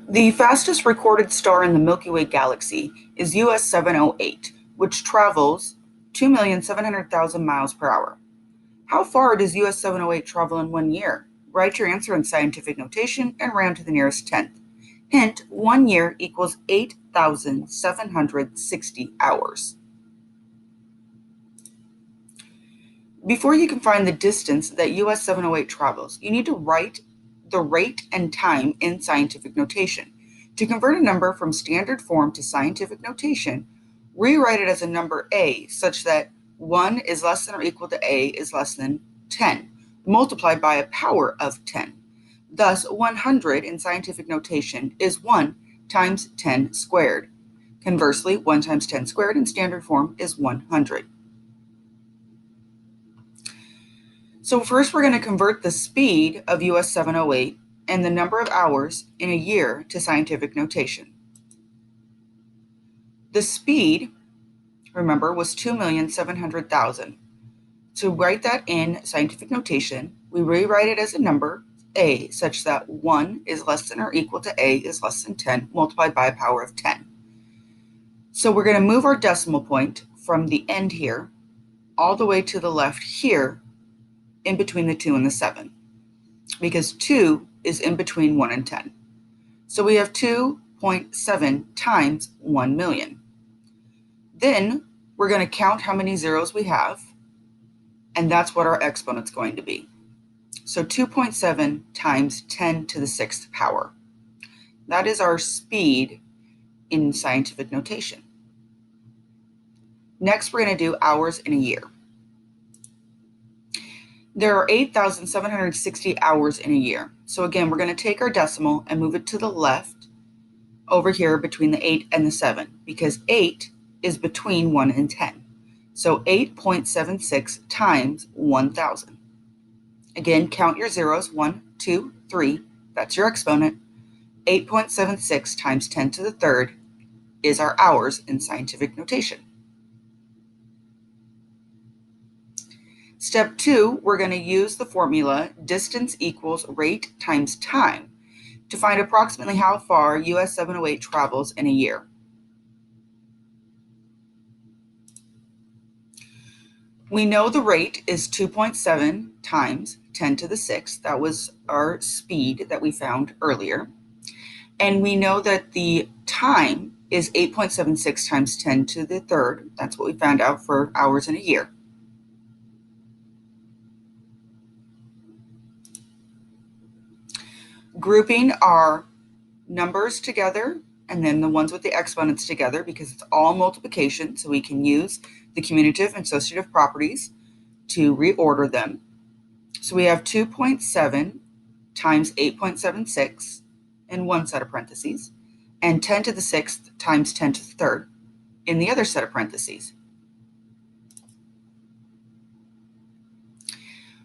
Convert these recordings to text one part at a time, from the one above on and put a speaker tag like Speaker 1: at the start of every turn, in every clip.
Speaker 1: The fastest recorded star in the Milky Way galaxy is US 708, which travels 2,700,000 miles per hour. How far does US 708 travel in 1 year? Write your answer in scientific notation and round to the nearest tenth. Hint, 1 year equals 8,760 hours. Before you can find the distance that US 708 travels, you need to write the rate and time in scientific notation. To convert a number from standard form to scientific notation, rewrite it as a number a such that 1 is less than or equal to a is less than 10, multiplied by a power of 10. Thus, 100 in scientific notation is 1 times 10 squared. Conversely, 1 times 10 squared in standard form is 100. So first we're going to convert the speed of US 708 and the number of hours in a year to scientific notation. The speed, remember, was 2,700,000. To write that in scientific notation, we rewrite it as a number a such that 1 is less than or equal to a is less than 10 multiplied by a power of 10. So we're going to move our decimal point from the end here all the way to the left here in between the 2 and the 7, because 2 is in between 1 and 10. So we have 2.7 times 1 million. Then we're going to count how many zeros we have, and that's what our exponent's going to be. So 2.7 times 10 to the 6th power. That is our speed in scientific notation. Next, we're going to do hours in a year. There are 8,760 hours in a year. So again, we're going to take our decimal and move it to the left over here between the 8 and the 7, because 8 is between 1 and 10. So 8.76 times 1,000. Again, count your zeros, 1, 2, 3, that's your exponent. 8.76 times 10 to the third is our hours in scientific notation. Step 2, we're going to use the formula distance equals rate times time to find approximately how far US 708 travels in a year. We know the rate is 2.7 times 10 to the 6th. That was our speed that we found earlier. And we know that the time is 8.76 times 10 to the third. That's what we found out for hours in a year. Grouping our numbers together and then the ones with the exponents together, because it's all multiplication, so we can use the commutative and associative properties to reorder them. So we have 2.7 times 8.76 in one set of parentheses, and 10 to the 6th times 10 to the third in the other set of parentheses.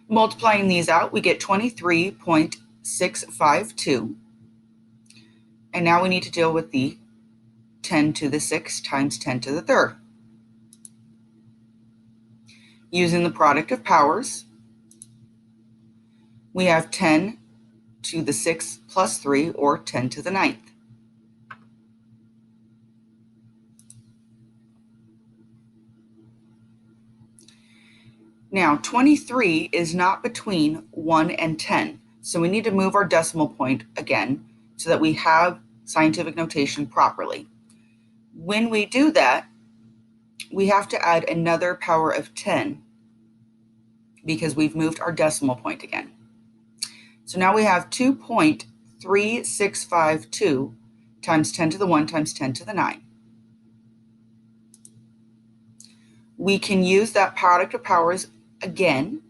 Speaker 1: Multiplying these out, we get 23.652. And now we need to deal with the 10 to the 6th times 10 to the third. Using the product of powers, we have 10 to the 6th plus 3, or 10 to the 9th. Now, 23 is not between 1 and 10, so we need to move our decimal point again so that we have scientific notation properly. When we do that, we have to add another power of 10 because we've moved our decimal point again. So now we have 2.3652 times 10 to the 1 times 10 to the 9. We can use that product of powers again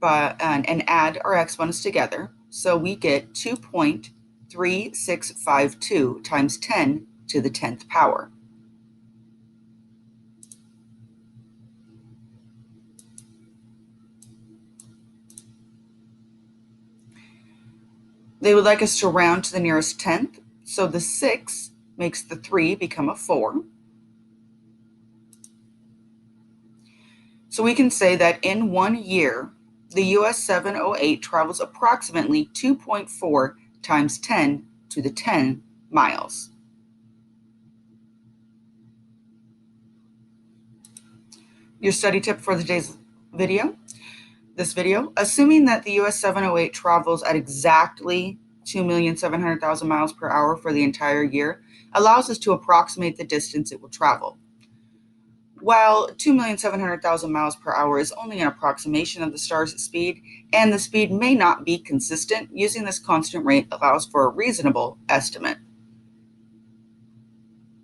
Speaker 1: and add our exponents together. So we get 2.3652 times 10 to the 10th power. They would like us to round to the nearest tenth, so the 6 makes the 3 become a 4. So we can say that in 1 year, the US 708 travels approximately 2.4 times 10 to the 10 miles. Your study tip for today's video. Assuming that the US 708 travels at exactly 2,700,000 miles per hour for the entire year, allows us to approximate the distance it will travel. While 2,700,000 miles per hour is only an approximation of the star's speed, and the speed may not be consistent, using this constant rate allows for a reasonable estimate.